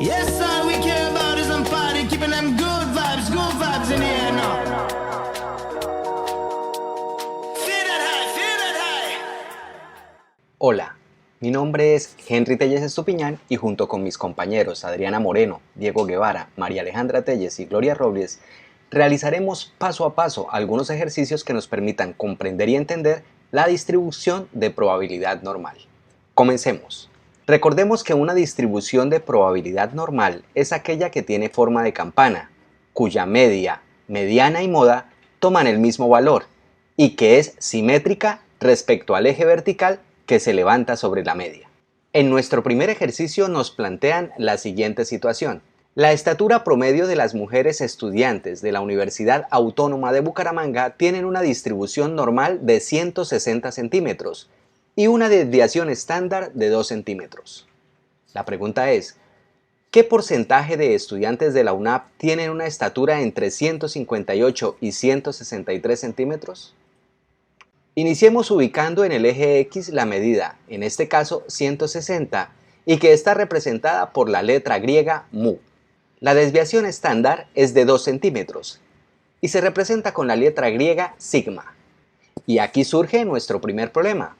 Yes, all we care about is them party, keeping them good vibes in the air now. Feel that high, feel that high. Hola, mi nombre es Henry Telles Estupiñán y junto con mis compañeros Adriana Moreno, Diego Guevara, María Alejandra Telles y Gloria Robles, realizaremos paso a paso algunos ejercicios que nos permitan comprender y entender la distribución de probabilidad normal. Comencemos. Recordemos que una distribución de probabilidad normal es aquella que tiene forma de campana, cuya media, mediana y moda toman el mismo valor y que es simétrica respecto al eje vertical que se levanta sobre la media. En nuestro primer ejercicio nos plantean la siguiente situación. La estatura promedio de las mujeres estudiantes de la Universidad Autónoma de Bucaramanga tienen una distribución normal de 160 centímetros y una desviación estándar de 2 centímetros. La pregunta es, ¿qué porcentaje de estudiantes de la UNAP tienen una estatura entre 158 y 163 centímetros? Iniciemos ubicando en el eje X la medida, en este caso 160, y que está representada por la letra griega mu. La desviación estándar es de 2 centímetros y se representa con la letra griega sigma. Y aquí surge nuestro primer problema,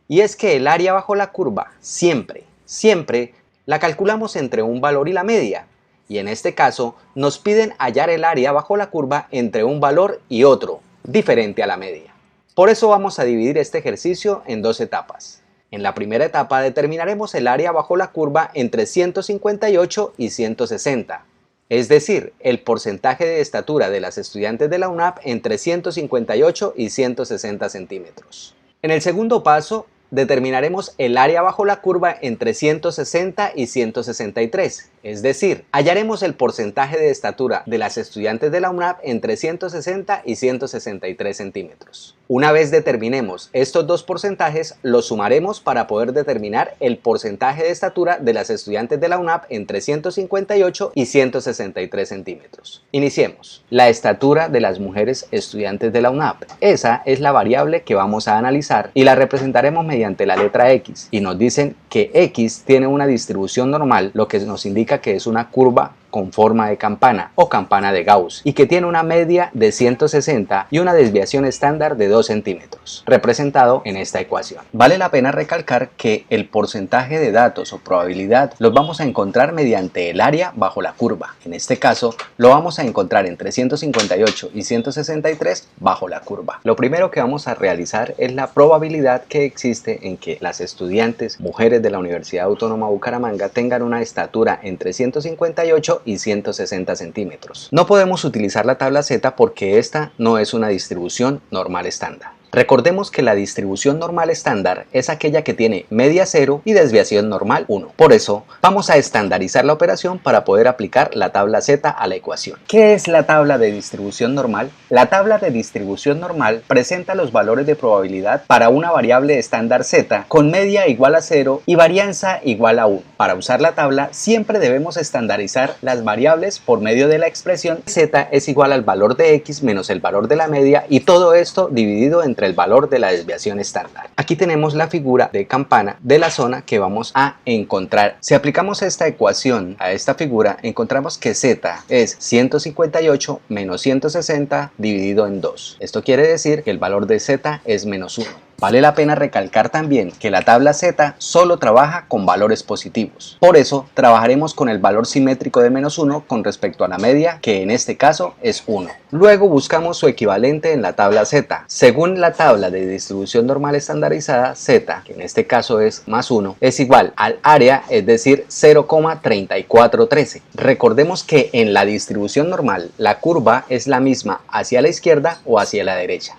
y es que el área bajo la curva siempre la calculamos entre un valor y la media, y en este caso nos piden hallar el área bajo la curva entre un valor y otro, diferente a la media. Por eso vamos a dividir este ejercicio en dos etapas. En la primera etapa determinaremos el área bajo la curva entre 158 y 160, es decir, el porcentaje de estatura de las estudiantes de la UNAP entre 158 y 160 centímetros. En el segundo paso, determinaremos el área bajo la curva entre 160 y 163, es decir, hallaremos el porcentaje de estatura de las estudiantes de la UNAP entre 160 y 163 centímetros. Una vez determinemos estos dos porcentajes, los sumaremos para poder determinar el porcentaje de estatura de las estudiantes de la UNAP entre 158 y 163 centímetros. Iniciemos. La estatura de las mujeres estudiantes de la UNAP. Esa es la variable que vamos a analizar y la representaremos mediante la letra X, y nos dicen que X tiene una distribución normal, lo que nos indica que es una curva con forma de campana o campana de Gauss y que tiene una media de 160 y una desviación estándar de 2 centímetros, representado en esta ecuación. Vale la pena recalcar que el porcentaje de datos o probabilidad los vamos a encontrar mediante el área bajo la curva. En este caso lo vamos a encontrar entre 158 y 163 bajo la curva. Lo primero que vamos a realizar es la probabilidad que existe en que las estudiantes mujeres de la Universidad Autónoma de Bucaramanga tengan una estatura entre 158 y 160 centímetros. No podemos utilizar la tabla Z porque esta no es una distribución normal estándar. Recordemos que la distribución normal estándar es aquella que tiene media 0 y desviación normal 1. Por eso, vamos a estandarizar la operación para poder aplicar la tabla Z a la ecuación. ¿Qué es la tabla de distribución normal? La tabla de distribución normal presenta los valores de probabilidad para una variable estándar Z con media igual a 0 y varianza igual a 1. Para usar la tabla siempre debemos estandarizar las variables por medio de la expresión Z es igual al valor de X menos el valor de la media y todo esto dividido entre el valor de la desviación estándar. Aquí tenemos la figura de campana de la zona que vamos a encontrar. Si aplicamos esta ecuación a esta figura, encontramos que Z es 158 menos 160 dividido en 2. Esto quiere decir que el valor de Z es menos 1. Vale la pena recalcar también que la tabla Z solo trabaja con valores positivos. Por eso trabajaremos con el valor simétrico de menos 1 con respecto a la media, que en este caso es 1. Luego buscamos su equivalente en la tabla Z. Según la tabla de distribución normal estandarizada, Z, que en este caso es más 1, es igual al área, es decir, 0,3413. Recordemos que en la distribución normal la curva es la misma hacia la izquierda o hacia la derecha.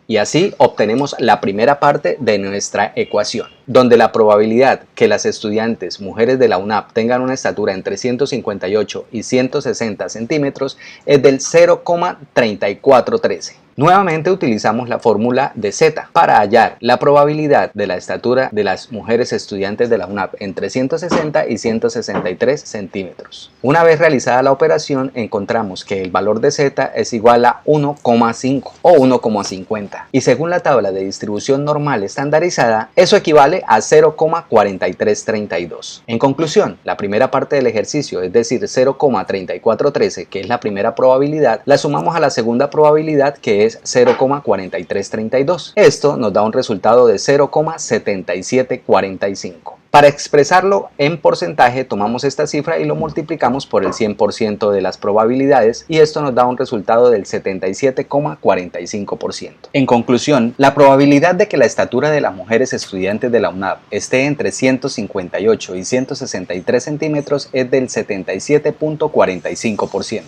Y así obtenemos la primera parte de nuestra ecuación, donde la probabilidad que las estudiantes mujeres de la UNAP tengan una estatura entre 158 y 160 centímetros es del 0,3413. Nuevamente utilizamos la fórmula de Z para hallar la probabilidad de la estatura de las mujeres estudiantes de la UNAP entre 160 y 163 centímetros. Una vez realizada la operación, encontramos que el valor de Z es igual a 1,5 o 1,50 y según la tabla de distribución normal estandarizada, eso equivale a 0,4332. En conclusión, la primera parte del ejercicio, es decir 0,3413, que es la primera probabilidad, la sumamos a la segunda probabilidad, que es 0,4332. Esto nos da un resultado de 0,7745. Para expresarlo en porcentaje, tomamos esta cifra y lo multiplicamos por el 100% de las probabilidades y esto nos da un resultado del 77,45%. En conclusión, la probabilidad de que la estatura de las mujeres estudiantes de la UNAP esté entre 158 y 163 centímetros es del 77,45%.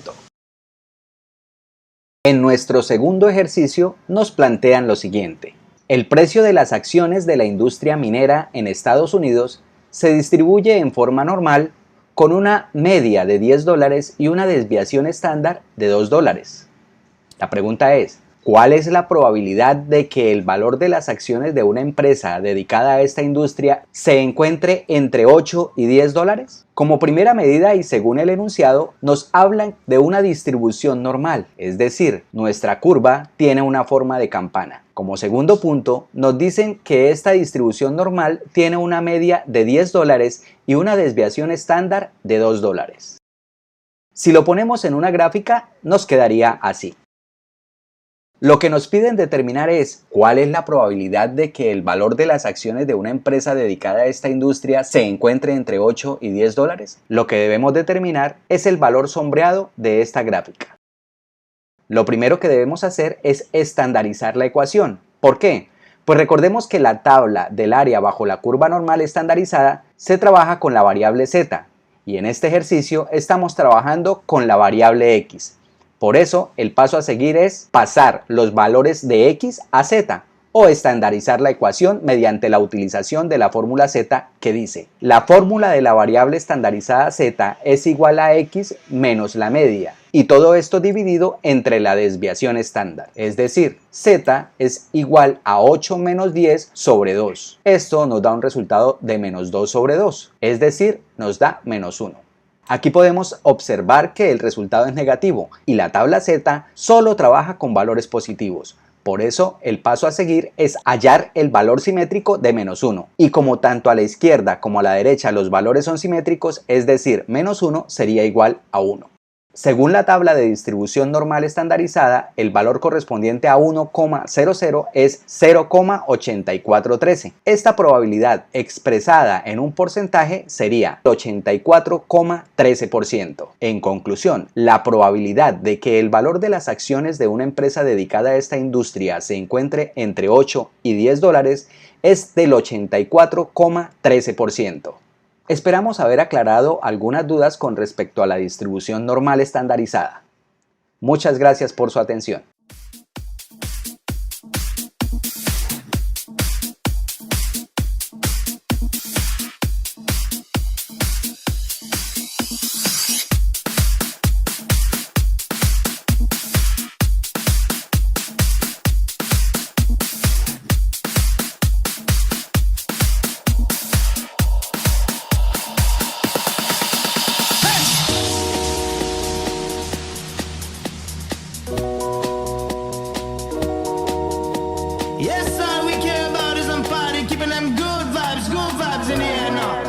En nuestro segundo ejercicio nos plantean lo siguiente. El precio de las acciones de la industria minera en Estados Unidos se distribuye en forma normal con una media de $10 y una desviación estándar de $2. La pregunta es, ¿cuál es la probabilidad de que el valor de las acciones de una empresa dedicada a esta industria se encuentre entre 8 y $10? Como primera medida y según el enunciado, nos hablan de una distribución normal, es decir, nuestra curva tiene una forma de campana. Como segundo punto, nos dicen que esta distribución normal tiene una media de $10 y una desviación estándar de $2. Si lo ponemos en una gráfica, nos quedaría así. Lo que nos piden determinar es cuál es la probabilidad de que el valor de las acciones de una empresa dedicada a esta industria se encuentre entre 8 y $10. Lo que debemos determinar es el valor sombreado de esta gráfica. Lo primero que debemos hacer es estandarizar la ecuación. ¿Por qué? Pues recordemos que la tabla del área bajo la curva normal estandarizada se trabaja con la variable z y en este ejercicio estamos trabajando con la variable x. Por eso, el paso a seguir es pasar los valores de x a z o estandarizar la ecuación mediante la utilización de la fórmula z que dice: la fórmula de la variable estandarizada z es igual a x menos la media y todo esto dividido entre la desviación estándar, es decir, z es igual a 8 menos 10 sobre 2. Esto nos da un resultado de menos 2 sobre 2, es decir, nos da menos 1. Aquí podemos observar que el resultado es negativo y la tabla Z solo trabaja con valores positivos. Por eso el paso a seguir es hallar el valor simétrico de menos 1. Y como tanto a la izquierda como a la derecha los valores son simétricos, es decir, menos 1 sería igual a 1. Según la tabla de distribución normal estandarizada, el valor correspondiente a 1,00 es 0,8413. Esta probabilidad expresada en un porcentaje sería 84,13%. En conclusión, la probabilidad de que el valor de las acciones de una empresa dedicada a esta industria se encuentre entre 8 y $10 es del 84,13%. Esperamos haber aclarado algunas dudas con respecto a la distribución normal estandarizada. Muchas gracias por su atención. Yes, all we care about is them party, keeping them good vibes in the air now.